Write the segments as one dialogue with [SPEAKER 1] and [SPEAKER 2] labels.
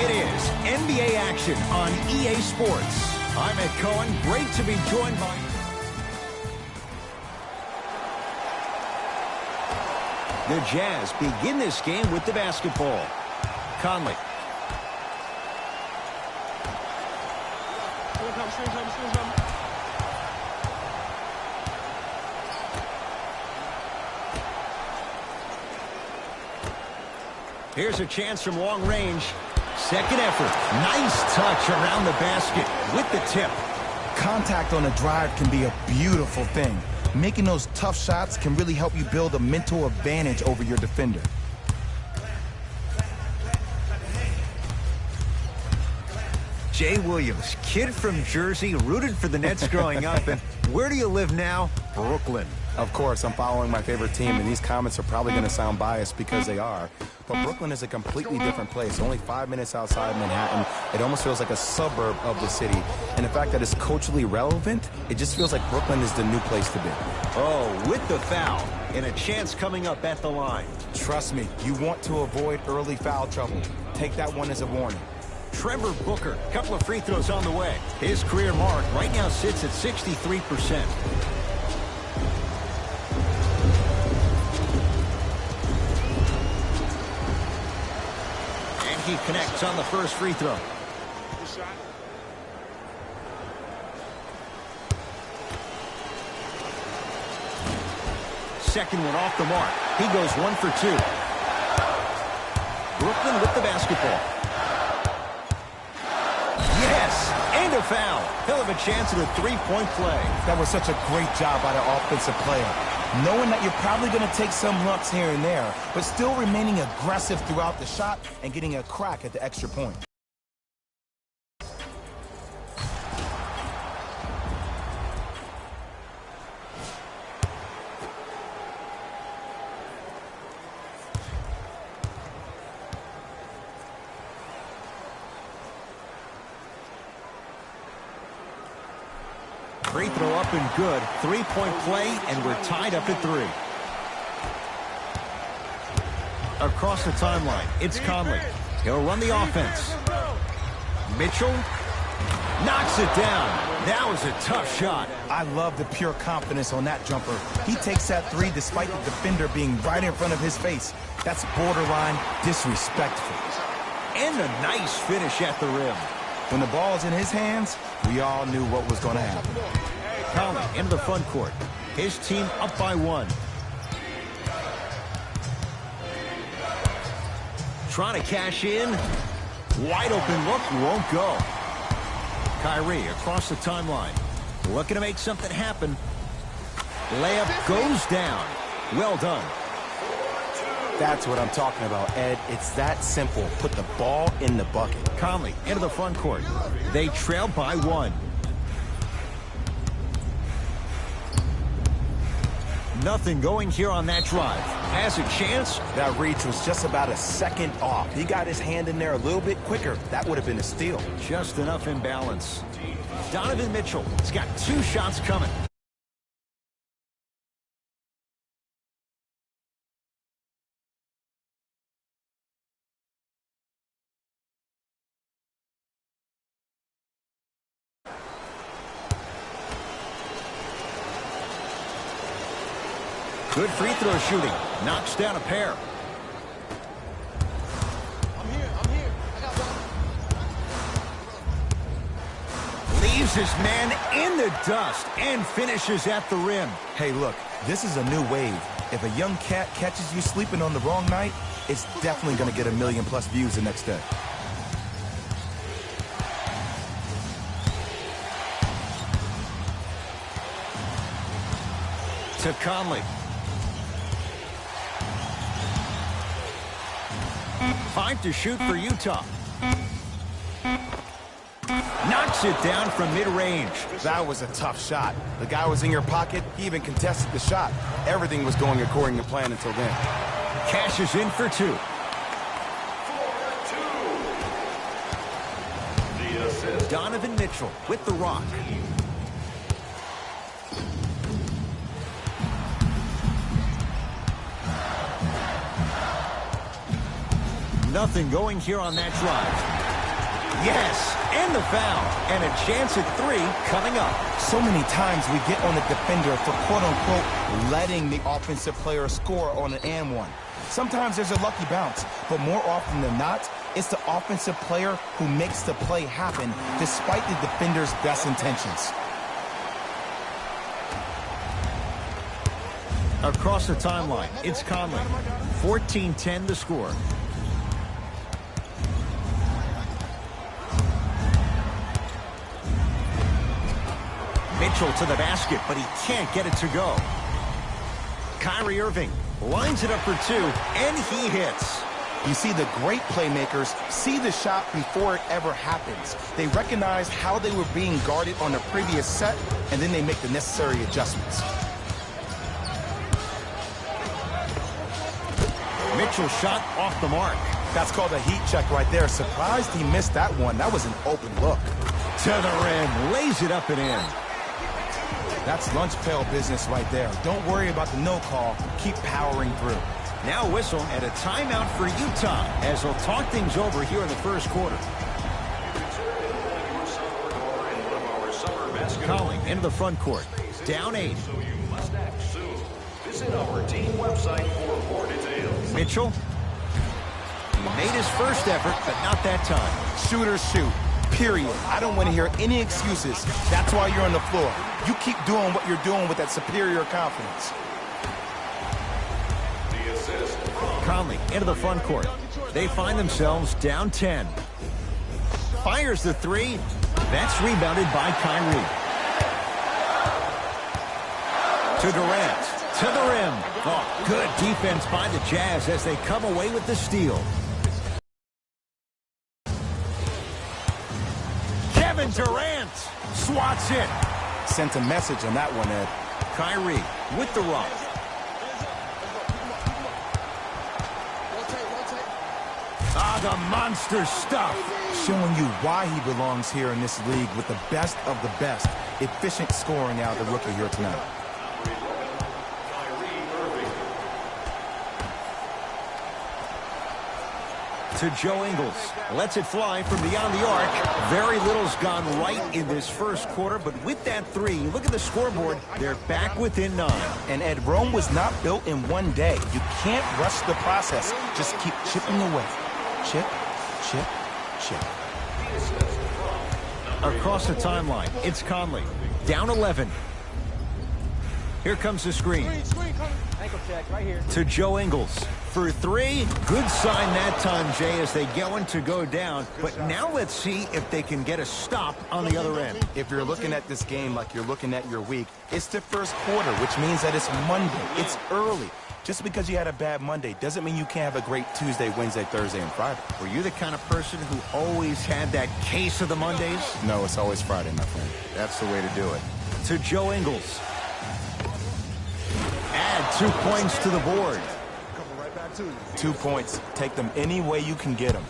[SPEAKER 1] It is NBA action on EA Sports. I'm Ed Cohen. Great to be joined by... The Jazz begin this game with the basketball. Conley. Here's a chance from long range. Second effort. Nice touch around the basket with the tip.
[SPEAKER 2] Contact on a drive can be a beautiful thing. Making those tough shots can really help you build a mental advantage over your defender.
[SPEAKER 1] Jay Williams, kid from Jersey, rooted for the Nets growing up. And where do you live now? Brooklyn.
[SPEAKER 2] Of course, I'm following my favorite team, and these comments are probably going to sound biased because they are. But Brooklyn is a completely different place. Only 5 minutes outside Manhattan. It almost feels like a suburb of the city. And the fact that it's culturally relevant, it just feels like Brooklyn is the new place to be.
[SPEAKER 1] Oh, with the foul. And a chance coming up at the line.
[SPEAKER 2] Trust me, you want to avoid early foul trouble. Take that one as a warning.
[SPEAKER 1] Trevor Booker, couple of free throws on the way. His career mark right now sits at 63%. And he connects on the first free throw. Second one off the mark. He goes 1 for 2. Brooklyn with the basketball. Yes, and a foul. He'll have a chance at a three-point play.
[SPEAKER 2] That was such a great job by the offensive player. Knowing that you're probably going to take some lumps here and there, but still remaining aggressive throughout the shot and getting a crack at the extra point.
[SPEAKER 1] Free throw up and good. Three-point play, and we're tied up at 3. Across the timeline, it's Conley. He'll run the offense. Mitchell knocks it down. That was a tough shot.
[SPEAKER 2] I love the pure confidence on that jumper. He takes that three despite the defender being right in front of his face. That's borderline disrespectful.
[SPEAKER 1] And a nice finish at the rim.
[SPEAKER 2] When the ball's in his hands, we all knew what was going to happen.
[SPEAKER 1] Conley into the front court. His team up by 1. Trying to cash in. Wide open look, won't go. Kyrie across the timeline. Looking to make something happen. Layup goes down. Well done.
[SPEAKER 2] That's what I'm talking about, Ed. It's that simple. Put the ball in the bucket.
[SPEAKER 1] Conley into the front court. They trail by 1. Nothing going here on that drive. Has a chance.
[SPEAKER 2] That reach was just about a second off. He got his hand in there a little bit quicker. That would have been a steal.
[SPEAKER 1] Just enough imbalance. Donovan Mitchell has got 2 shots coming. Good free throw shooting. Knocks down a pair.
[SPEAKER 3] I'm here. I got one.
[SPEAKER 1] Leaves his man in the dust and finishes at the rim.
[SPEAKER 2] Hey, look, this is a new wave. If a young cat catches you sleeping on the wrong night, it's definitely going to get 1 million+ views the next day.
[SPEAKER 1] To Conley. 5 to shoot for Utah. Knocks it down from mid-range.
[SPEAKER 2] That was a tough shot. The guy was in your pocket. He even contested the shot. Everything was going according to plan until then.
[SPEAKER 1] Cashes in for 2. Donovan Mitchell with the rock. Nothing going here on that drive. Yes, and the foul, and a chance at 3 coming up.
[SPEAKER 2] So many times we get on the defender for quote-unquote letting the offensive player score on an and one. Sometimes there's a lucky bounce, but more often than not, it's the offensive player who makes the play happen despite the defender's best intentions.
[SPEAKER 1] Across the timeline, it's Conley. 14-10 to score. Mitchell to the basket, but he can't get it to go. Kyrie Irving lines it up for 2, and he hits.
[SPEAKER 2] You see, the great playmakers see the shot before it ever happens. They recognize how they were being guarded on the previous set, and then they make the necessary adjustments.
[SPEAKER 1] Mitchell shot off the mark.
[SPEAKER 2] That's called a heat check right there. Surprised he missed that one. That was an open look.
[SPEAKER 1] To the rim, lays it up and in.
[SPEAKER 2] That's lunch pail business right there. Don't worry about the no call. Keep powering through.
[SPEAKER 1] Now whistle and a timeout for Utah as they'll talk things over here in the first quarter. Conley into the front court. Down 8.
[SPEAKER 4] So you must act soon. Visit our team website for more details.
[SPEAKER 1] Mitchell. He made his first effort, but not that time.
[SPEAKER 2] Shooters shoot. Period. I don't want to hear any excuses. That's why you're on the floor. You keep doing what you're doing with that superior confidence.
[SPEAKER 1] Conley into the front court. They find themselves down 10. Fires the 3. That's rebounded by Kyrie. To Durant. To the rim. Oh, good defense by the Jazz as they come away with the steal. Kevin Durant swats it.
[SPEAKER 2] Sent a message on that one, Ed.
[SPEAKER 1] Kyrie with the rock. Ah, the monster stuff.
[SPEAKER 2] Showing you why he belongs here in this league with the best of the best. Efficient scoring out of the rookie here tonight.
[SPEAKER 1] To Joe Ingles. Lets it fly from beyond the arc. Very little's gone right in this first quarter, but with that 3, look at the scoreboard. They're back within 9.
[SPEAKER 2] And Ed, Rome was not built in one day. You can't rush the process. Just keep chipping away. Chip, chip, chip.
[SPEAKER 1] Across the timeline, it's Conley. Down 11. Here comes the screen.
[SPEAKER 3] Ankle check right here.
[SPEAKER 1] To Joe Ingles. For 3, good sign that time, Jay, as they going to go down. But now let's see if they can get a stop on the other end.
[SPEAKER 2] If you're looking at this game like you're looking at your week, it's the first quarter, which means that it's Monday. It's early. Just because you had a bad Monday doesn't mean you can't have a great Tuesday, Wednesday, Thursday, and Friday.
[SPEAKER 1] Were you the kind of person who always had that case of the Mondays?
[SPEAKER 2] No, it's always Friday, my friend.
[SPEAKER 1] That's the way to do it. To Joe Ingles. Add 2 points to the board.
[SPEAKER 2] 2 points. Take them any way you can get them.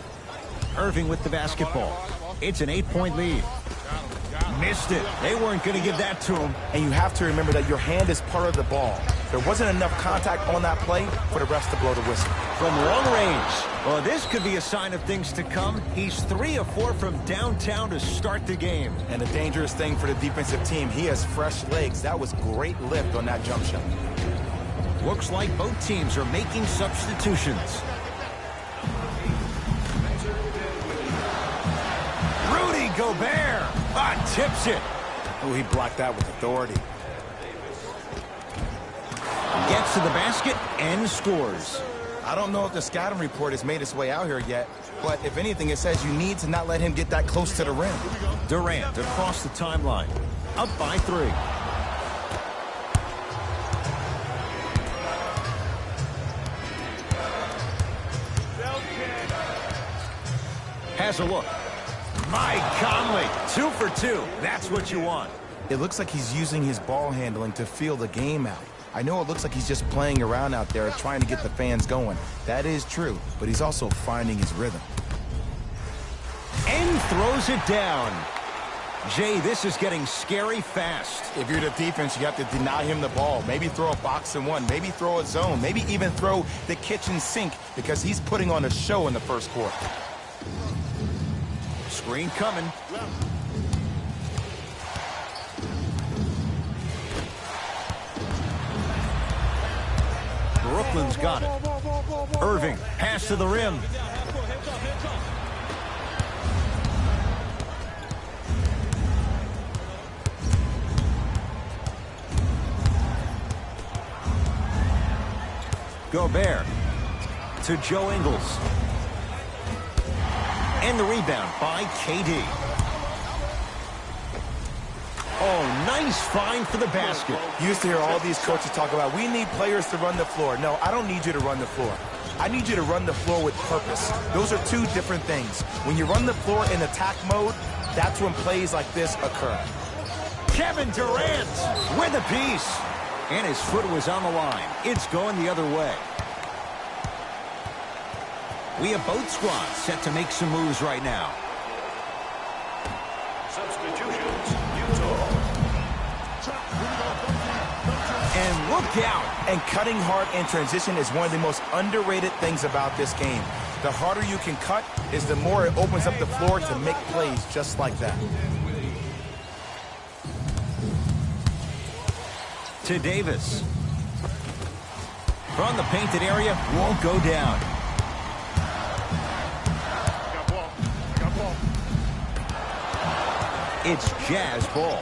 [SPEAKER 1] Irving with the basketball. It's an 8-point lead. Missed it. They weren't going to give that to him.
[SPEAKER 2] And you have to remember that your hand is part of the ball. There wasn't enough contact on that play for the refs to blow the whistle.
[SPEAKER 1] From long range. Well, this could be a sign of things to come. He's 3 of 4 from downtown to start the game.
[SPEAKER 2] And a dangerous thing for the defensive team, he has fresh legs. That was great lift on that jump shot.
[SPEAKER 1] Looks like both teams are making substitutions. Rudy Gobert tips it.
[SPEAKER 2] Oh, he blocked that with authority.
[SPEAKER 1] Gets to the basket and scores.
[SPEAKER 2] I don't know if the scouting report has made its way out here yet, but if anything, it says you need to not let him get that close to the rim.
[SPEAKER 1] Durant across the timeline. Up by 3. Has a look. Mike Conley, 2 for 2. That's what you want.
[SPEAKER 2] It looks like he's using his ball handling to feel the game out. I know it looks like he's just playing around out there trying to get the fans going. That is true, but he's also finding his rhythm.
[SPEAKER 1] And throws it down. Jay, this is getting scary fast.
[SPEAKER 2] If you're the defense, you have to deny him the ball. Maybe throw a box and one. Maybe throw a zone. Maybe even throw the kitchen sink because he's putting on a show in the first quarter.
[SPEAKER 1] Screen coming. Brooklyn's got it. Irving, pass to the rim. Gobert to Joe Ingles. And the rebound by KD. Oh, nice find for the basket.
[SPEAKER 2] You used to hear all these coaches talk about, we need players to run the floor. No, I don't need you to run the floor. I need you to run the floor with purpose. Those are two different things. When you run the floor in attack mode, that's when plays like this occur.
[SPEAKER 1] Kevin Durant with a piece. And his foot was on the line. It's going the other way. We have both squads set to make some moves right now.
[SPEAKER 4] Substitutions, Utah.
[SPEAKER 1] And look out.
[SPEAKER 2] And cutting hard in transition is one of the most underrated things about this game. The harder you can cut is the more it opens up the floor to make plays just like that.
[SPEAKER 1] To Davis. From the painted area, won't go down. It's Jazz ball.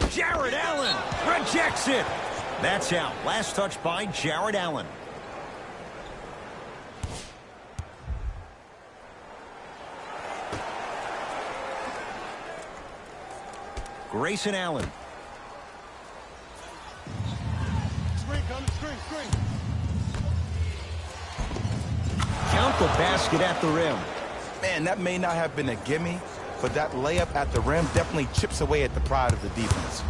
[SPEAKER 1] Jared Allen rejects it. That's out. Last touch by Jared Allen. Grayson Allen. Count the basket at the rim.
[SPEAKER 2] Man, that may not have been a gimme, but that layup at the rim definitely chips away at the pride of the defense.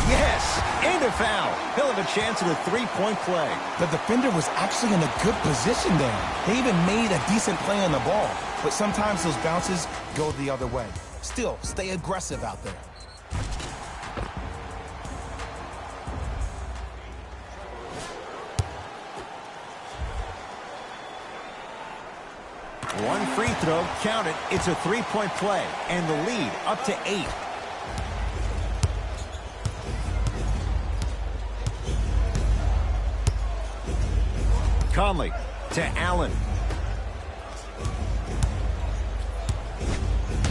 [SPEAKER 1] Yes, and a foul. He'll have a chance at a three-point play.
[SPEAKER 2] The defender was actually in a good position there. They even made a decent play on the ball, but sometimes those bounces go the other way. Still, stay aggressive out there.
[SPEAKER 1] One free throw, count it. It's a three-point play, and the lead up to 8. Conley to Allen.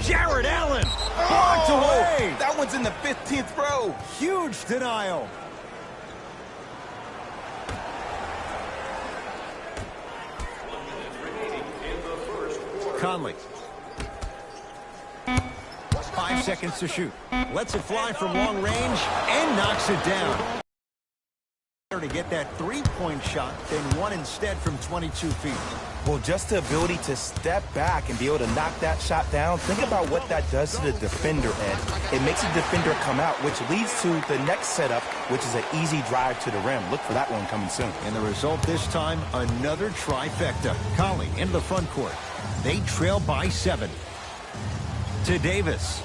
[SPEAKER 1] Jared Allen blocked away.
[SPEAKER 2] That one's in the 15th row.
[SPEAKER 1] Huge denial. Conley. 5 seconds to shoot. Lets it fly from long range and knocks it down. To get that three-point shot, then one instead from 22 feet.
[SPEAKER 2] Well, just the ability to step back and be able to knock that shot down, think about what that does to the defender, Ed. It makes the defender come out, which leads to the next setup, which is an easy drive to the rim. Look for that one coming soon.
[SPEAKER 1] And the result this time, another trifecta. Conley into the front court. They trail by 7. To Davis.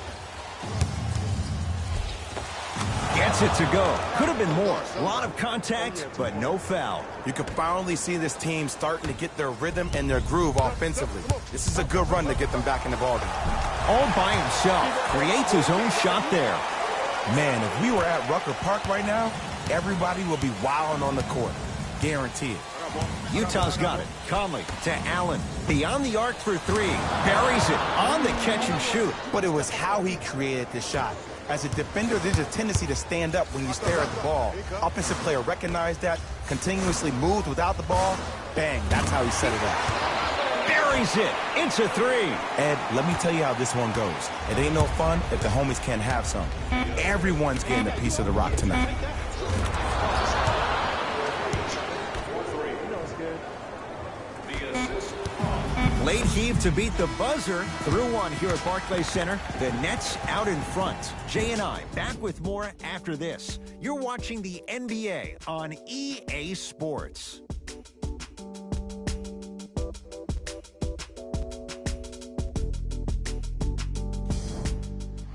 [SPEAKER 1] Gets it to go. Could have been more. A lot of contact, but no foul.
[SPEAKER 2] You can finally see this team starting to get their rhythm and their groove offensively. This is a good run to get them back in the ballgame.
[SPEAKER 1] All by himself. Creates his own shot there.
[SPEAKER 2] Man, if we were at Rucker Park right now, everybody will be wilding on the court. Guaranteed.
[SPEAKER 1] Utah's got it. Conley to Allen. Beyond the arc for 3. Buries it on the catch and shoot.
[SPEAKER 2] But it was how he created the shot. As a defender, there's a tendency to stand up when you stare at the ball. Offensive player recognized that, continuously moved without the ball. Bang, that's how he set it up.
[SPEAKER 1] Buries it. It's a 3.
[SPEAKER 2] Ed, let me tell you how this one goes. It ain't no fun if the homies can't have some. Everyone's getting a piece of the rock tonight.
[SPEAKER 1] Late heave to beat the buzzer. Through one here at Barclays Center. The Nets out in front. Jay and I back with more after this. You're watching the NBA on EA Sports.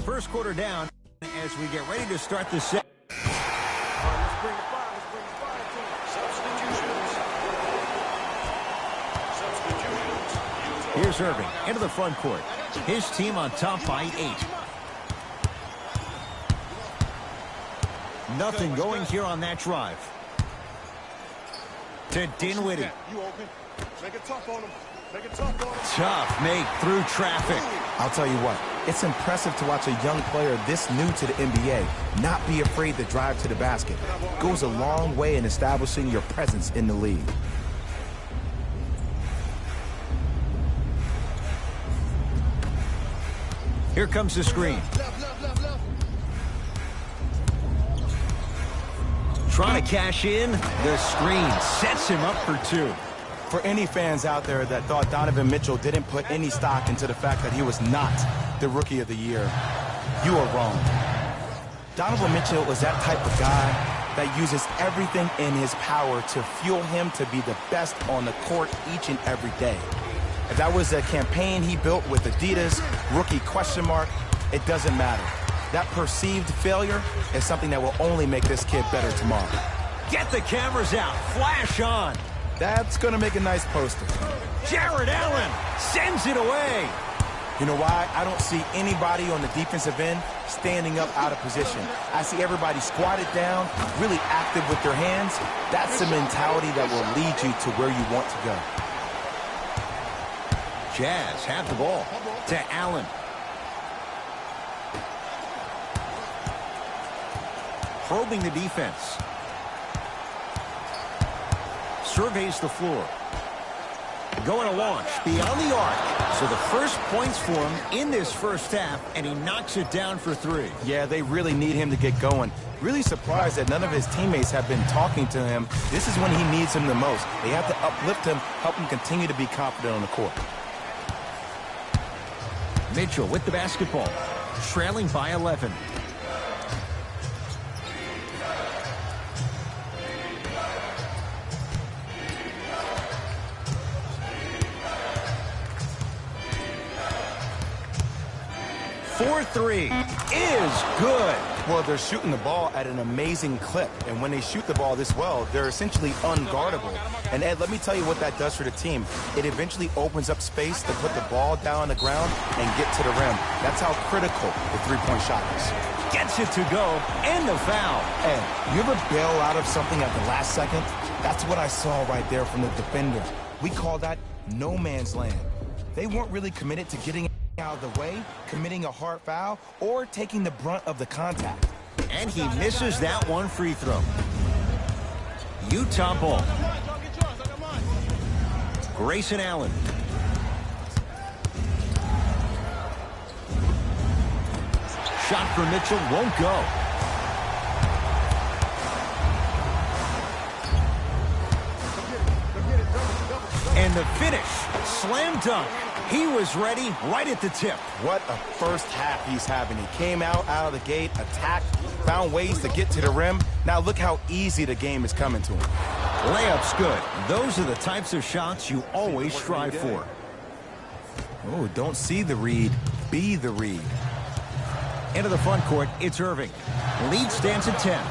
[SPEAKER 1] First quarter down as we get ready to start the set. Here's Irving into the front court. His team on top by 8. Nothing going here on that drive. To Dinwiddie.
[SPEAKER 5] Make it tough on him. Make it tough on him.
[SPEAKER 1] Tough make through traffic.
[SPEAKER 2] I'll tell you what, it's impressive to watch a young player this new to the NBA not be afraid to drive to the basket. Goes a long way in establishing your presence in the league.
[SPEAKER 1] Here comes the screen. Trying to cash in. The screen sets him up for 2.
[SPEAKER 2] For any fans out there that thought Donovan Mitchell didn't put any stock into the fact that he was not the Rookie of the Year, you are wrong. Donovan Mitchell is that type of guy that uses everything in his power to fuel him to be the best on the court each and every day. If that was a campaign he built with Adidas, rookie question mark, it doesn't matter. That perceived failure is something that will only make this kid better tomorrow.
[SPEAKER 1] Get the cameras out. Flash on.
[SPEAKER 2] That's going to make a nice poster.
[SPEAKER 1] Jared Allen sends it away.
[SPEAKER 2] You know why? I don't see anybody on the defensive end standing up out of position. I see everybody squatted down, really active with their hands. That's the mentality that will lead you to where you want to go.
[SPEAKER 1] Jazz have the ball to Allen. Probing the defense. Surveys the floor. Going to launch beyond the arc. So the first points for him in this first half, and he knocks it down for 3.
[SPEAKER 2] Yeah, they really need him to get going. Really surprised that none of his teammates have been talking to him. This is when he needs him the most. They have to uplift him, help him continue to be confident on the court.
[SPEAKER 1] Mitchell with the basketball, trailing by 11. For 3 is good.
[SPEAKER 2] Well, they're shooting the ball at an amazing clip, and when they shoot the ball this well, they're essentially unguardable. And Ed, let me tell you what that does for the team. It eventually opens up space to put the ball down on the ground and get to the rim. That's how critical the three-point shot is.
[SPEAKER 1] Gets it to go, and the foul.
[SPEAKER 2] Ed, you ever bail out of something at the last second? That's what I saw right there from the defender. We call that no man's land. They weren't really committed to getting out of the way, committing a hard foul, or taking the brunt of the contact.
[SPEAKER 1] And he misses that one free throw. Utah ball. Grayson Allen. Shot for Mitchell won't go. And the finish, slam dunk. He was ready right at the tip.
[SPEAKER 2] What a first half he's having. He came out of the gate, attacked, found ways to get to the rim. Now look how easy the game is coming to him.
[SPEAKER 1] Layup's good. Those are the types of shots you always strive for.
[SPEAKER 2] Oh, don't see the read, be the read.
[SPEAKER 1] Into the front court, it's Irving. Lead stands at 10.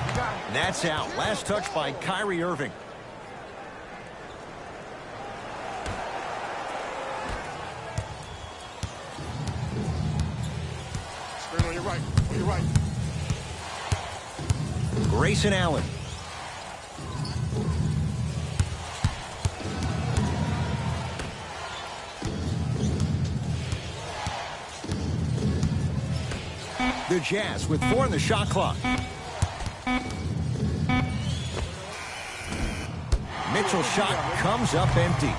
[SPEAKER 1] That's out. Last touch by Kyrie Irving.
[SPEAKER 5] On your right. On your right.
[SPEAKER 1] Grayson Allen. The Jazz with 4 in the shot clock. Mitchell's shot comes up empty.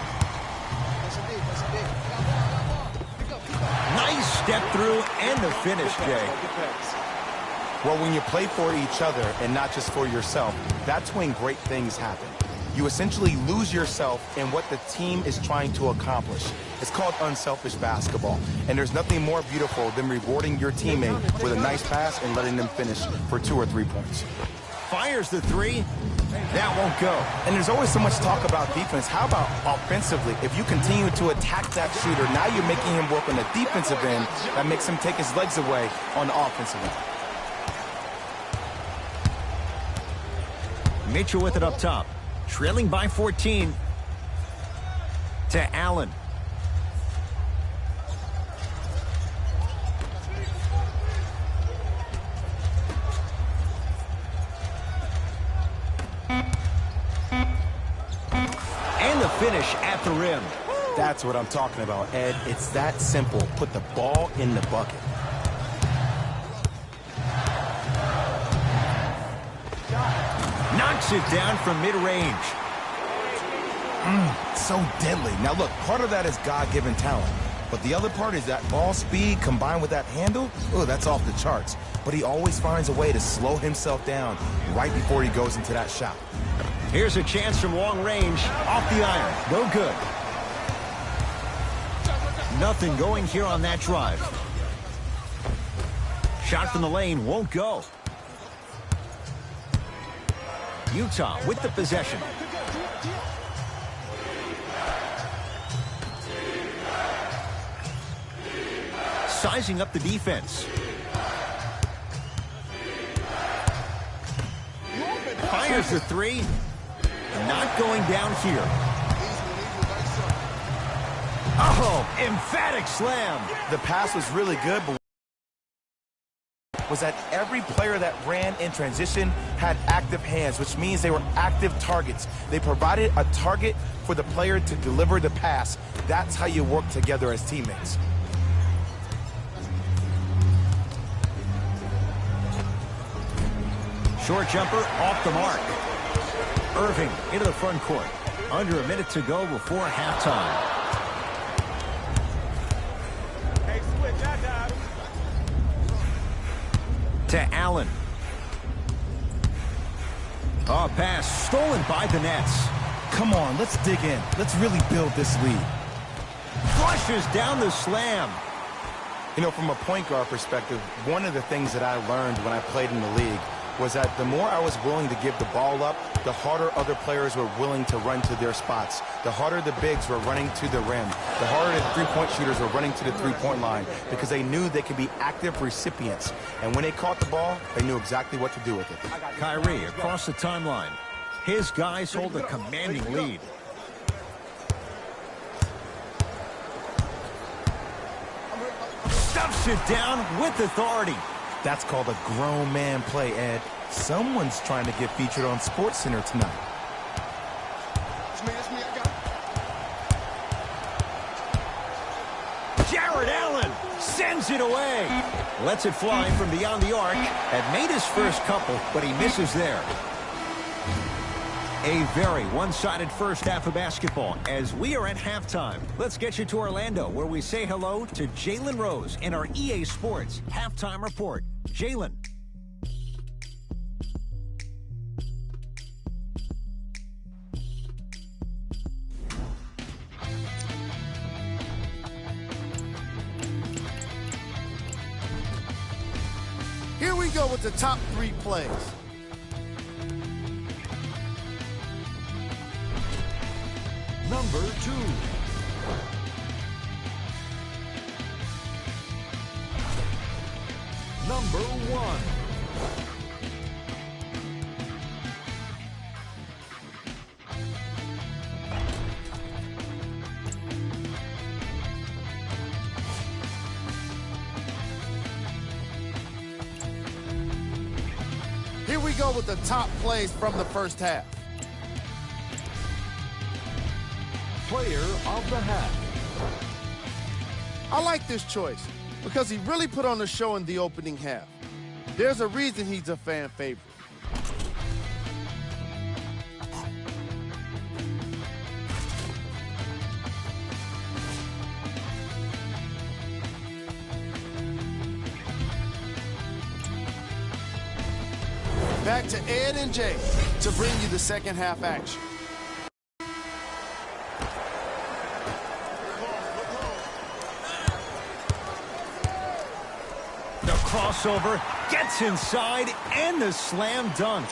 [SPEAKER 1] Nice step through and the finish, Jay.
[SPEAKER 2] Well, when you play for each other and not just for yourself, that's when great things happen. You essentially lose yourself in what the team is trying to accomplish. It's called unselfish basketball. And there's nothing more beautiful than rewarding your teammate with a nice pass and letting them finish for 2 or 3 points.
[SPEAKER 1] Fires the three. That won't go.
[SPEAKER 2] And there's always so much talk about defense. How about offensively? If you continue to attack that shooter, now you're making him work on the defensive end. That makes him take his legs away on the offensive end.
[SPEAKER 1] Mitchell with it up top. Trailing by 14. To Allen. And the finish at the rim.
[SPEAKER 2] That's what I'm talking about, Ed. It's that simple. Put the ball in the bucket.
[SPEAKER 1] Knocks it down from mid-range.
[SPEAKER 2] So deadly. Now look, part of that is God-given talent. But the other part is that ball speed combined with that handle. Oh, that's off the charts. But he always finds a way to slow himself down right before he goes into that shot.
[SPEAKER 1] Here's a chance from long range. Off the iron. No good. Nothing going here on that drive. Shot from the lane won't go. Utah with the possession. Sizing up the defense. Fires the three. Not going down here. Oh, emphatic slam.
[SPEAKER 2] The pass was really good, but was that every player that ran in transition had active hands, which means they were active targets. They provided a target for the player to deliver the pass. That's how you work together as teammates.
[SPEAKER 1] Short jumper off the mark. Irving into the front court. Under a minute to go before halftime.
[SPEAKER 3] Hey, switch that time.
[SPEAKER 1] To Allen. Oh, pass stolen by the Nets.
[SPEAKER 2] Come on, let's dig in. Let's really build this lead.
[SPEAKER 1] Flushes down the slam.
[SPEAKER 2] You know, from a point guard perspective, one of the things that I learned when I played in the league was that the more I was willing to give the ball up, the harder other players were willing to run to their spots. The harder the bigs were running to the rim. The harder the three-point shooters were running to the three-point line because they knew they could be active recipients. And when they caught the ball, they knew exactly what to do with it.
[SPEAKER 1] Kyrie across the timeline. His guys hold a commanding lead. Stuffs it down with authority.
[SPEAKER 2] That's called a grown man play, Ed. Someone's trying to get featured on SportsCenter tonight.
[SPEAKER 5] It's me, I got it.
[SPEAKER 1] Jared Allen sends it away. Lets it fly from beyond the arc. Had made his first couple, but he misses there. A very one-sided first half of basketball as we are at halftime. Let's get you to Orlando, where we say hello to Jalen Rose in our EA Sports Halftime Report. Jalen.
[SPEAKER 6] Here we go with the top 3 plays.
[SPEAKER 4] Number 2. Number 1.
[SPEAKER 6] Here we go with the top plays from the first half.
[SPEAKER 4] Player of the half.
[SPEAKER 6] I like this choice because he really put on a show in the opening half. There's a reason he's a fan favorite. Back to Ed and Jay to bring you the second half action.
[SPEAKER 1] crossover, gets inside, and the slam dunk.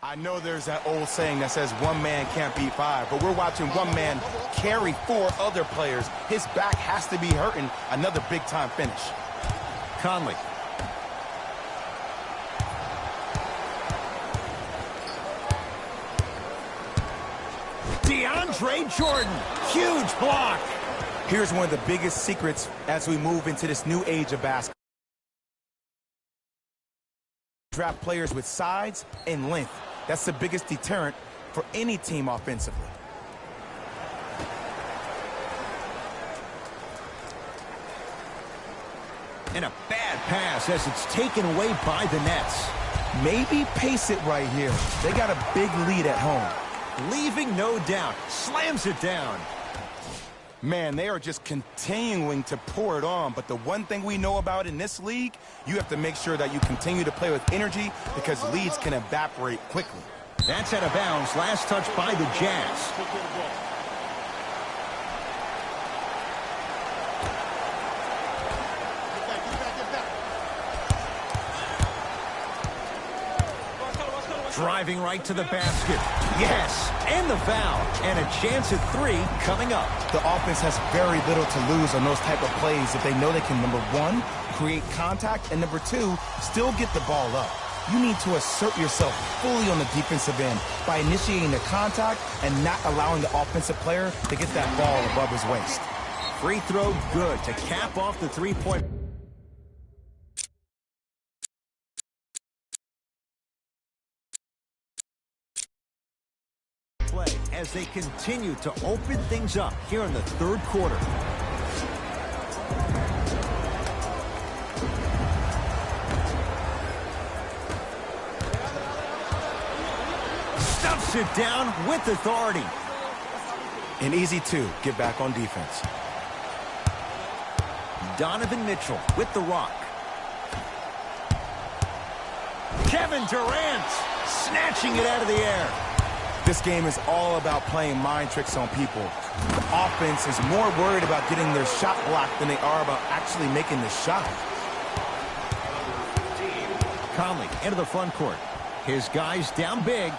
[SPEAKER 2] I know there's that old saying that says one man can't beat five, but we're watching one man carry four other players. His back has to be hurting. Another big-time finish.
[SPEAKER 1] Conley. DeAndre Jordan, huge block.
[SPEAKER 2] Here's one of the biggest secrets as we move into this new age of basketball. Draft players with size and length. That's the biggest deterrent for any team offensively.
[SPEAKER 1] And a bad pass as it's taken away by the Nets.
[SPEAKER 2] Maybe pace it right here. They got a big lead at home.
[SPEAKER 1] Leaving no doubt. Slams it down.
[SPEAKER 2] Man, they are just continuing to pour it on. But the one thing we know about in this league, you have to make sure that you continue to play with energy because leads can evaporate quickly.
[SPEAKER 1] That's out of bounds. Last touch by the Jazz. Driving right to the basket. Yes, and the foul. And a chance at three coming up.
[SPEAKER 2] The offense has very little to lose on those type of plays if they know they can, number one, create contact, and number two, still get the ball up. You need to assert yourself fully on the defensive end by initiating the contact and not allowing the offensive player to get that ball above his waist.
[SPEAKER 1] Free throw good to cap off the three-point. Play as they continue to open things up here in the third quarter. Stuffs it down with authority.
[SPEAKER 2] And easy to get back on defense.
[SPEAKER 1] Donovan Mitchell with the rock. Kevin Durant snatching it out of the air.
[SPEAKER 2] This game is all about playing mind tricks on people. The offense is more worried about getting their shot blocked than they are about actually making the shot.
[SPEAKER 1] Conley into the front court. His guys down big.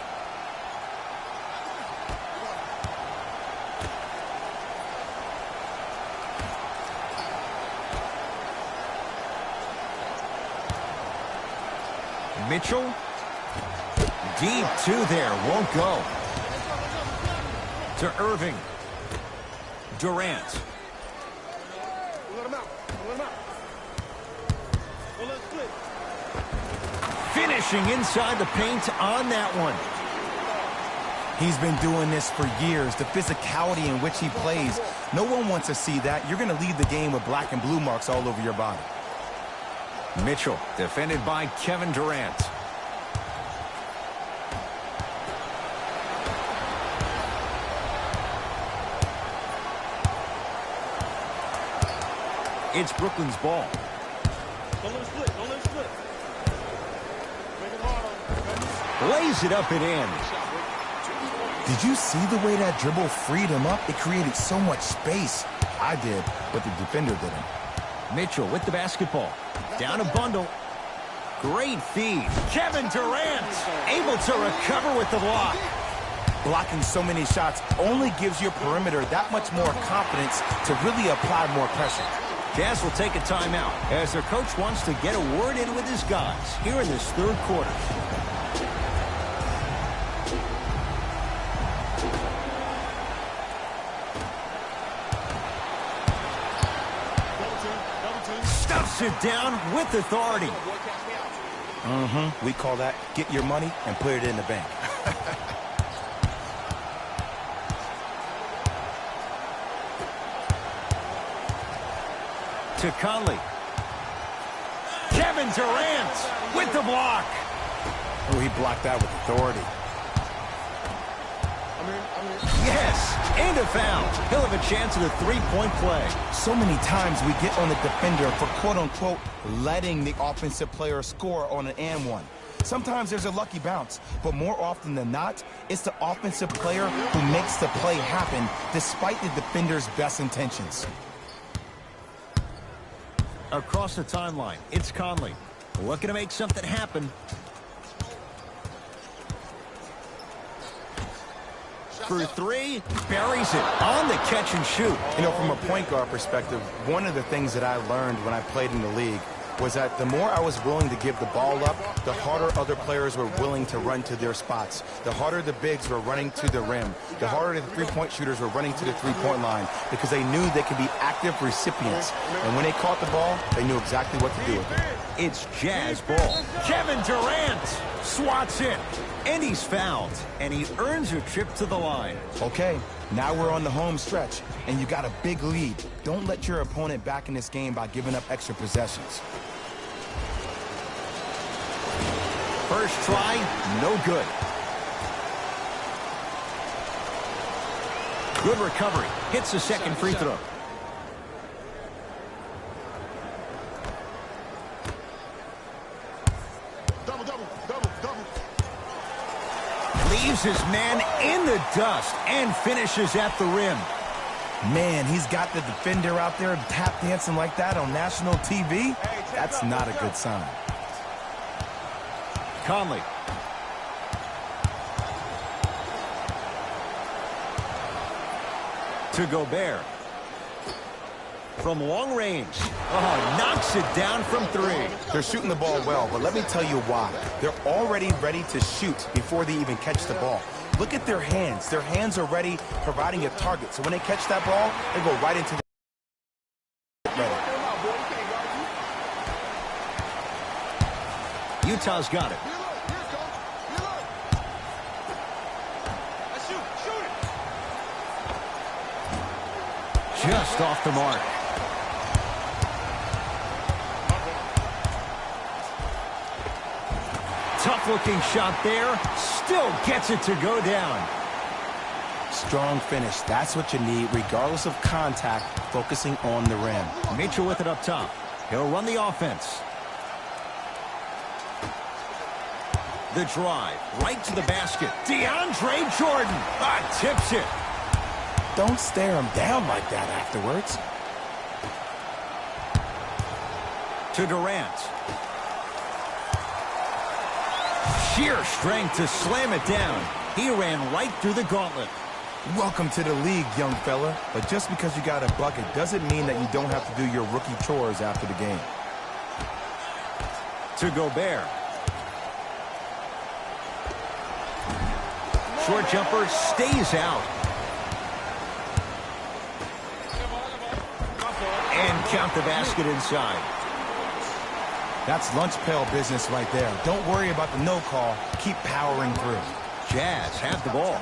[SPEAKER 1] Mitchell. Deep two there. Won't go. To Irving. Durant. Finishing inside the paint on that one.
[SPEAKER 2] He's been doing this for years. The physicality in which he plays. No one wants to see that. You're going to leave the game with black and blue marks all over your body.
[SPEAKER 1] Mitchell defended by Kevin Durant. It's Brooklyn's ball.
[SPEAKER 3] Don't let it split. Don't let it split. Make it harder.
[SPEAKER 1] Lays it up and in.
[SPEAKER 2] Did you see the way that dribble freed him up? It created so much space. I did, but the defender didn't.
[SPEAKER 1] Mitchell with the basketball. Down a bundle. Great feed. Kevin Durant able to recover with the block.
[SPEAKER 2] Blocking so many shots only gives your perimeter that much more confidence to really apply more pressure.
[SPEAKER 1] Jazz will take a timeout as their coach wants to get a word in with his guys here in this third quarter. Stuffs it down with authority.
[SPEAKER 2] We call that get your money and put it in the bank.
[SPEAKER 1] To Conley. Kevin Durant with the block.
[SPEAKER 2] Oh, he blocked that with authority.
[SPEAKER 1] Yes, and a foul. He'll have a chance at a three-point play.
[SPEAKER 2] So many times we get on the defender for quote-unquote letting the offensive player score on an and one. Sometimes there's a lucky bounce, but more often than not, it's the offensive player who makes the play happen despite the defender's best intentions.
[SPEAKER 1] Across the timeline, it's Conley. Looking to make something happen. For three, buries it on the catch and shoot.
[SPEAKER 2] You know, from a point guard perspective, one of the things that I learned when I played in the league was that the more I was willing to give the ball up, the harder other players were willing to run to their spots. The harder the bigs were running to the rim. The harder the three-point shooters were running to the three-point line because they knew they could be active recipients. And when they caught the ball, they knew exactly what to do with it.
[SPEAKER 1] It's Jazz ball. Kevin Durant swats it. And he's fouled. And he earns a trip to the line.
[SPEAKER 2] Okay, now we're on the home stretch, and you got a big lead. Don't let your opponent back in this game by giving up extra possessions.
[SPEAKER 1] First try, no good. Good recovery. Hits the second free throw. Leaves his man in the dust and finishes at the rim.
[SPEAKER 2] Man, he's got the defender out there tap dancing like that on national TV. That's not a good sign.
[SPEAKER 1] Conley. To Gobert. From long range. Oh, knocks it down from three.
[SPEAKER 2] They're shooting the ball well, but let me tell you why. They're already ready to shoot before they even catch the ball. Look at their hands. Their hands are ready, providing a target. So when they catch that ball, they go right into the ready.
[SPEAKER 1] Utah's got it. Just off the mark. Tough-looking shot there. Still gets it to go down.
[SPEAKER 2] Strong finish. That's what you need, regardless of contact, focusing on the rim.
[SPEAKER 1] Mitchell with it up top. He'll run the offense. The drive. Right to the basket. DeAndre Jordan. Tips it.
[SPEAKER 2] Don't stare him down like that afterwards.
[SPEAKER 1] To Durant. Sheer strength to slam it down. He ran right through the gauntlet.
[SPEAKER 2] Welcome to the league, young fella. But just because you got a bucket doesn't mean that you don't have to do your rookie chores after the game.
[SPEAKER 1] To Gobert. Short jumper stays out. And count the basket inside.
[SPEAKER 2] That's lunch pail business right there. Don't worry about the no call. Keep powering through.
[SPEAKER 1] Jazz have the ball.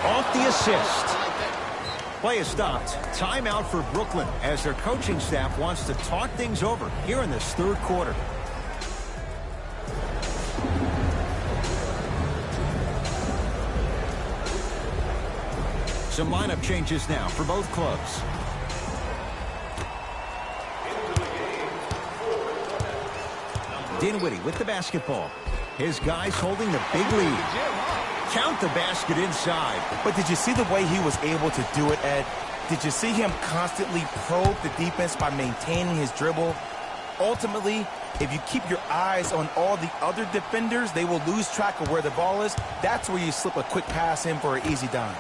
[SPEAKER 1] Off the assist. Play is stopped. Timeout for Brooklyn as their coaching staff wants to talk things over here in this third quarter. Some lineup changes now for both clubs. Dinwiddie with the basketball. His guys holding the big lead. Count the basket inside.
[SPEAKER 2] But did you see the way he was able to do it, Ed? Did you see him constantly probe the defense by maintaining his dribble? Ultimately, if you keep your eyes on all the other defenders, they will lose track of where the ball is. That's where you slip a quick pass in for an easy dime.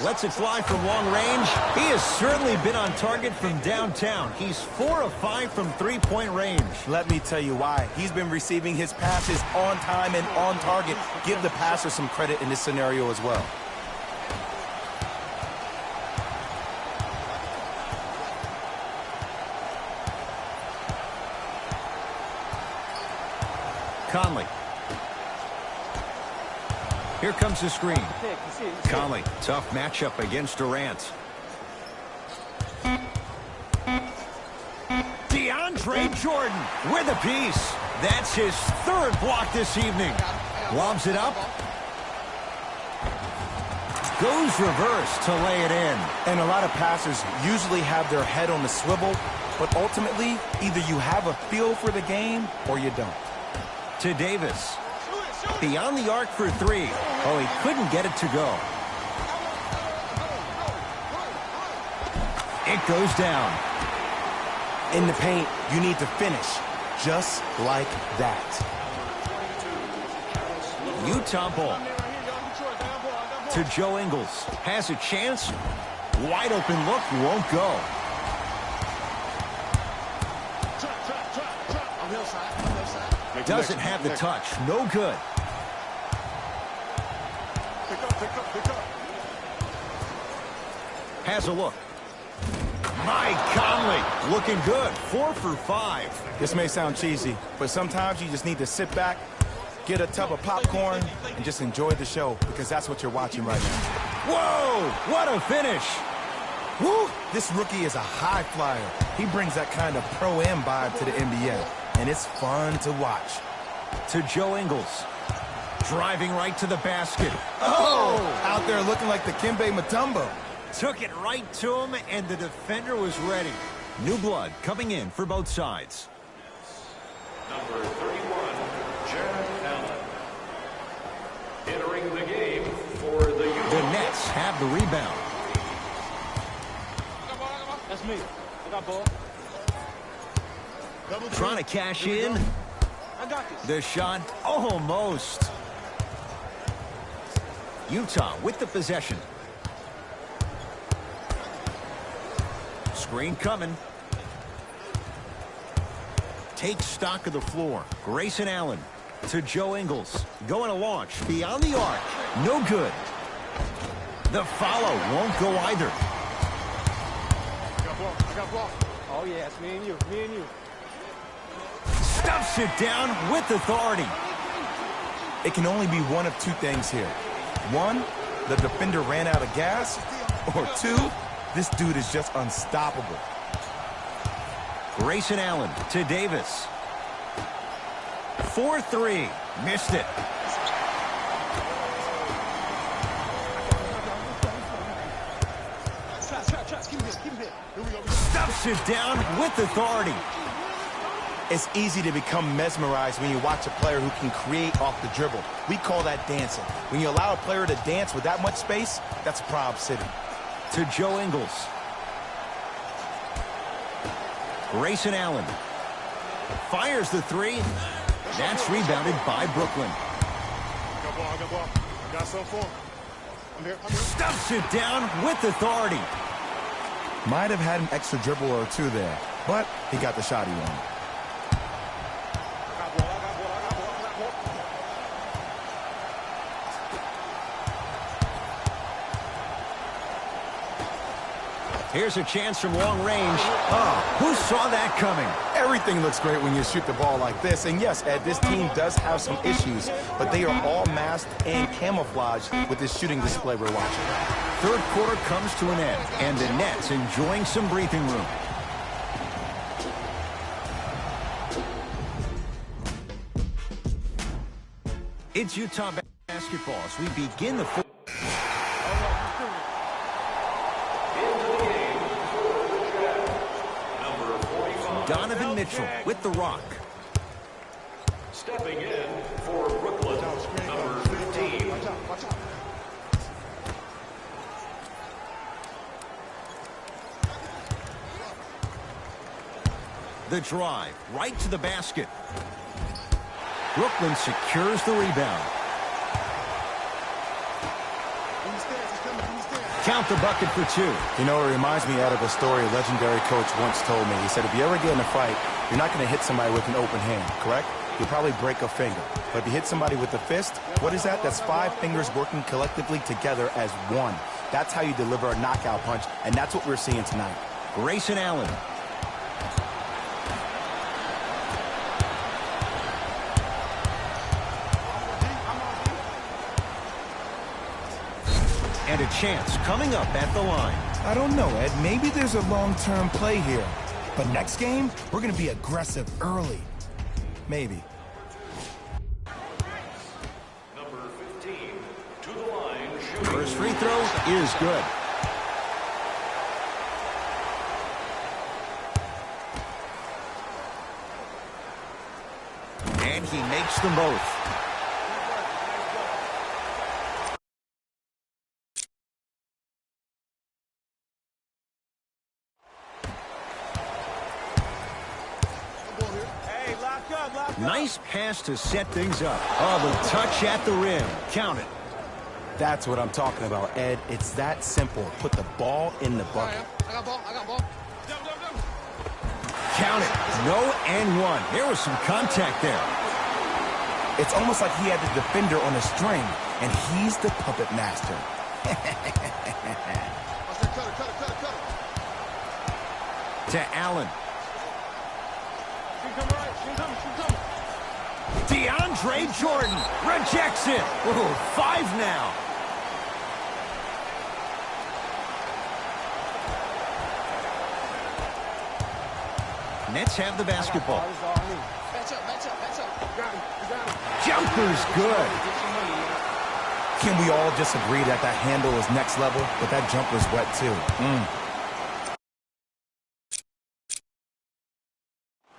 [SPEAKER 1] Lets it fly from long range. He has certainly been on target from downtown. He's 4 of 5 from three-point range.
[SPEAKER 2] Let me tell you why. He's been receiving his passes on time and on target. Give the passer some credit in this scenario as well.
[SPEAKER 1] Conley. Here comes the screen. Conley, tough matchup against Durant. DeAndre Jordan with a piece. That's his third block this evening. Lobs it up. Goes reverse to lay it in.
[SPEAKER 2] And a lot of passers usually have their head on the swivel, but ultimately, either you have a feel for the game or you don't.
[SPEAKER 1] To Davis. Beyond the arc for three. Oh, he couldn't get it to go. It goes down.
[SPEAKER 2] In the paint, you need to finish just like that.
[SPEAKER 1] Utah ball. To Joe Ingles. Has a chance. Wide open look. Won't go. Doesn't have the touch. No good.
[SPEAKER 5] Pick up.
[SPEAKER 1] Has a look. Mike Conley looking good. 4 for 5.
[SPEAKER 2] This may sound cheesy, but sometimes you just need to sit back, get a tub of popcorn, and just enjoy the show, because that's what you're watching right now.
[SPEAKER 1] Whoa! What a finish!
[SPEAKER 2] Woo! This rookie is a high flyer. He brings that kind of pro-am vibe to the NBA, and it's fun to watch.
[SPEAKER 1] To Joe Ingles. Driving right to the basket.
[SPEAKER 2] Oh! Out there looking like the Kimbe Mutombo.
[SPEAKER 1] Took it right to him, and the defender was ready. New blood coming in for both sides.
[SPEAKER 4] Number 31, Jared Allen. Entering the game for the Utah.
[SPEAKER 1] The Nets have the rebound.
[SPEAKER 3] That's me. I got ball.
[SPEAKER 1] Trying to cash in.
[SPEAKER 3] I got this.
[SPEAKER 1] The shot almost. Utah with the possession. Screen coming. Takes stock of the floor. Grayson Allen to Joe Ingles. Going to launch beyond the arc. No good. The follow won't go either.
[SPEAKER 3] I got ball. Oh, yeah, it's me and you.
[SPEAKER 1] Stuffs it down with authority.
[SPEAKER 2] It can only be one of two things here. One, the defender ran out of gas. Or two, this dude is just unstoppable.
[SPEAKER 1] Grayson Allen to Davis. 4-3. Missed it.
[SPEAKER 5] Keep him here. Here we go.
[SPEAKER 1] Stuffs it down with authority.
[SPEAKER 2] It's easy to become mesmerized when you watch a player who can create off the dribble. We call that dancing. When you allow a player to dance with that much space, that's a Prob City.
[SPEAKER 1] To Joe Ingles. Grayson Allen. Fires the three. That's rebounded by Brooklyn.
[SPEAKER 5] I got ball. Got something for him. I'm here.
[SPEAKER 1] Stuffs it down with authority.
[SPEAKER 2] Might have had an extra dribble or two there, but he got the shot he wanted.
[SPEAKER 5] I got ball.
[SPEAKER 1] Here's a chance from long range. Oh, who saw that coming?
[SPEAKER 2] Everything looks great when you shoot the ball like this. And yes, Ed, this team does have some issues, but they are all masked and camouflaged with this shooting display we're watching.
[SPEAKER 1] Third quarter comes to an end, and the Nets enjoying some breathing room. It's Utah basketball as we begin the fourth. Donovan Mitchell with the rock.
[SPEAKER 4] Stepping in for Brooklyn, number 15.
[SPEAKER 5] Watch out.
[SPEAKER 1] The drive right to the basket. Brooklyn secures the rebound. Count the bucket for two.
[SPEAKER 2] You know, it reminds me out of a story a legendary coach once told me. He said, if you ever get in a fight, you're not going to hit somebody with an open hand, correct? You'll probably break a finger. But if you hit somebody with a fist, what is that? That's 5 fingers working collectively together as one. That's how you deliver a knockout punch, and that's what we're seeing tonight.
[SPEAKER 1] Grayson Allen. And a chance coming up at the line.
[SPEAKER 2] I don't know, Ed. Maybe there's a long-term play here. But next game, we're going to be aggressive early. Maybe.
[SPEAKER 4] Number 15 to the line.
[SPEAKER 1] First free throw is good. And he makes them both. Nice pass to set things up. Oh, the touch at the rim. Count it.
[SPEAKER 2] That's what I'm talking about, Ed. It's that simple. Put the ball in the bucket.
[SPEAKER 5] I got ball.
[SPEAKER 1] Count it. No and one. There was some contact there.
[SPEAKER 2] It's almost like he had the defender on a string, and he's the puppet master.
[SPEAKER 1] To Allen. DeAndre Jordan rejects it. Ooh, 5 now. Nets have the basketball. Jumper's good.
[SPEAKER 2] Can we all just agree that that handle is next level, but that jumper's wet too?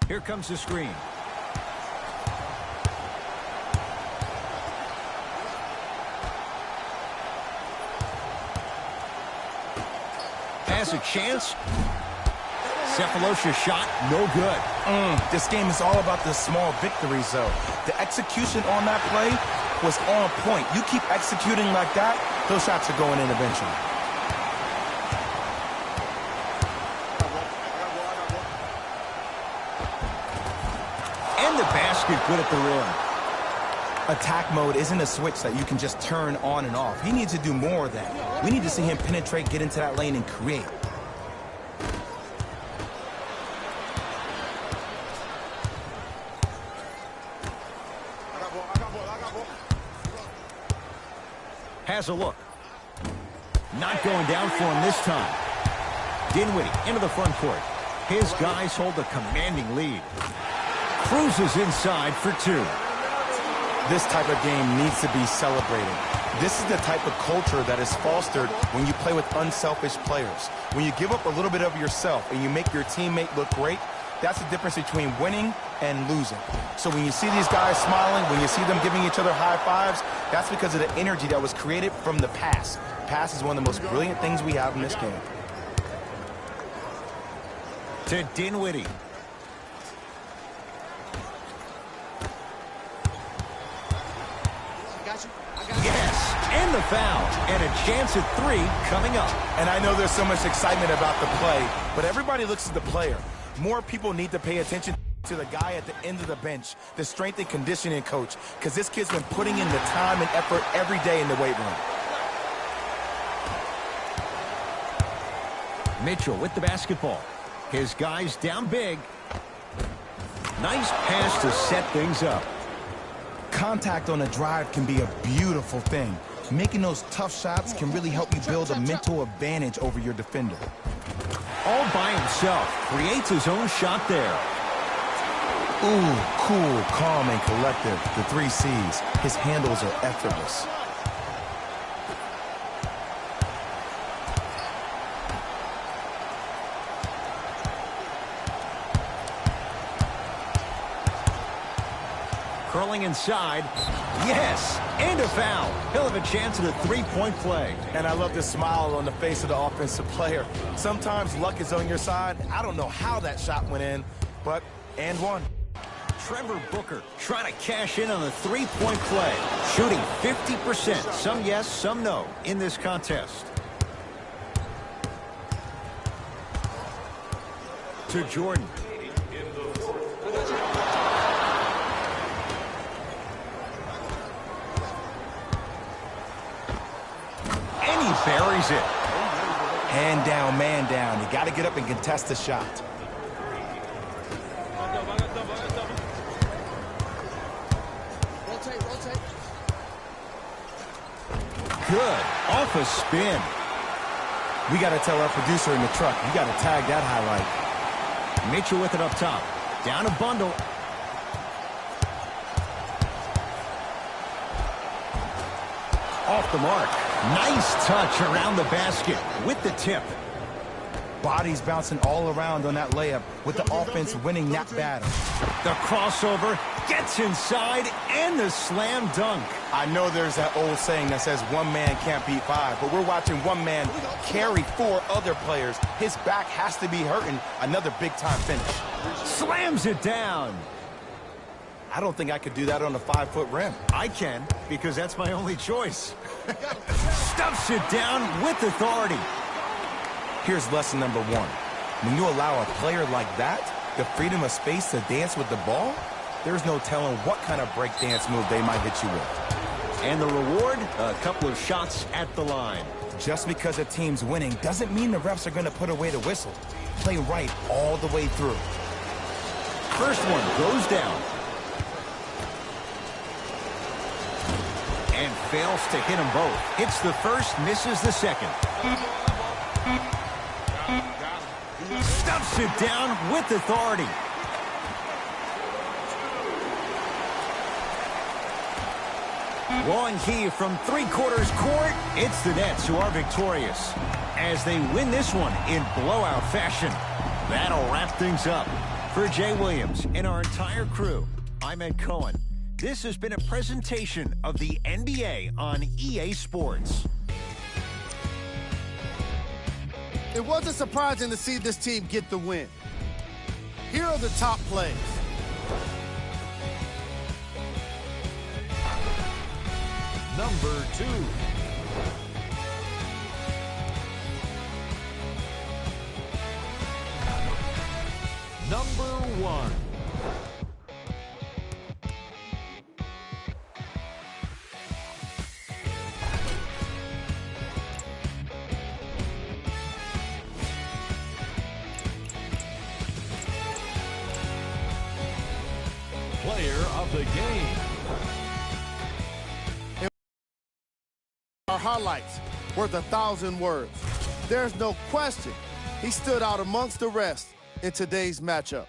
[SPEAKER 1] Here comes the screen. Has a chance. Cephalosha's shot, no good.
[SPEAKER 2] This game is all about the small victories, though. The execution on that play was on point. You keep executing like that, those shots are going in eventually.
[SPEAKER 1] And the basket good at the rim.
[SPEAKER 2] Attack mode isn't a switch that you can just turn on and off. He needs to do more of that. We need to see him penetrate, get into that lane, and create.
[SPEAKER 1] Has a look. Not going down for him this time. Dinwiddie into the front court. His guys hold a commanding lead. Cruises inside for 2.
[SPEAKER 2] This type of game needs to be celebrated. This is the type of culture that is fostered when you play with unselfish players. When you give up a little bit of yourself and you make your teammate look great, that's the difference between winning and losing. So when you see these guys smiling, when you see them giving each other high fives, that's because of the energy that was created from the pass. Pass is one of the most brilliant things we have in this game.
[SPEAKER 1] To Dinwiddie. Yes, and the foul. And a chance at 3 coming up.
[SPEAKER 2] And I know there's so much excitement about the play, but everybody looks at the player. More people need to pay attention to the guy at the end of the bench, the strength and conditioning coach, because this kid's been putting in the time and effort every day in the weight room.
[SPEAKER 1] Mitchell with the basketball. His guys down big. Nice pass to set things up.
[SPEAKER 2] Contact on a drive can be a beautiful thing. Making those tough shots can really help you build a mental advantage over your defender.
[SPEAKER 1] All by himself. Creates his own shot there.
[SPEAKER 2] Ooh, cool, calm, and collective. The 3 C's. His handles are effortless.
[SPEAKER 1] Curling inside. Yes, and a foul. He'll have a chance at a 3-point play.
[SPEAKER 2] And I love the smile on the face of the offensive player. Sometimes luck is on your side. I don't know how that shot went in, but and one.
[SPEAKER 1] Trevor Booker trying to cash in on the 3-point play. Shooting 50%. Some yes, some no in this contest. To Jordan. Buries it.
[SPEAKER 2] Hand down, man down. You got to get up and contest the shot.
[SPEAKER 6] Rotate.
[SPEAKER 1] Good. Off a spin.
[SPEAKER 2] We got to tell our producer in the truck, you got to tag that highlight.
[SPEAKER 1] Mitchell with it up top. Down a bundle. Off the mark. Nice touch around the basket with the tip.
[SPEAKER 2] Bodies bouncing all around on that layup with the offense winning that battle.
[SPEAKER 1] The crossover gets inside and the slam dunk.
[SPEAKER 2] I know there's that old saying that says one man can't beat 5, but we're watching one man carry 4 other players. His back has to be hurting. Another big-time finish.
[SPEAKER 1] Slams it down.
[SPEAKER 2] I don't think I could do that on a 5-foot rim.
[SPEAKER 1] I can, because that's my only choice. Stuffs it down with authority.
[SPEAKER 2] Here's lesson number 1. When you allow a player like that the freedom of space to dance with the ball, there's no telling what kind of break dance move they might hit you with.
[SPEAKER 1] And the reward, a couple of shots at the line.
[SPEAKER 2] Just because a team's winning doesn't mean the refs are going to put away the whistle. Play right all the way through.
[SPEAKER 1] First one goes down. And fails to hit them both. Hits the first, misses the second. Stuffs it down with authority. Long key from 3/4 court. It's the Nets who are victorious as they win this one in blowout fashion. That'll wrap things up. For Jay Williams and our entire crew, I'm Ed Cohen. This has been a presentation of the NBA on EA Sports.
[SPEAKER 6] It wasn't surprising to see this team get the win. Here are the top plays.
[SPEAKER 7] Number 2. Number 1. Player of the game.
[SPEAKER 6] Our highlights worth 1,000 words. There's no question he stood out amongst the rest in today's matchup.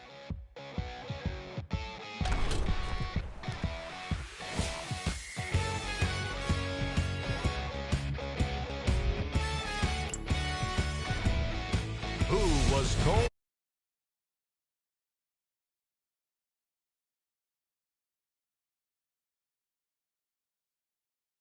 [SPEAKER 7] Who was told?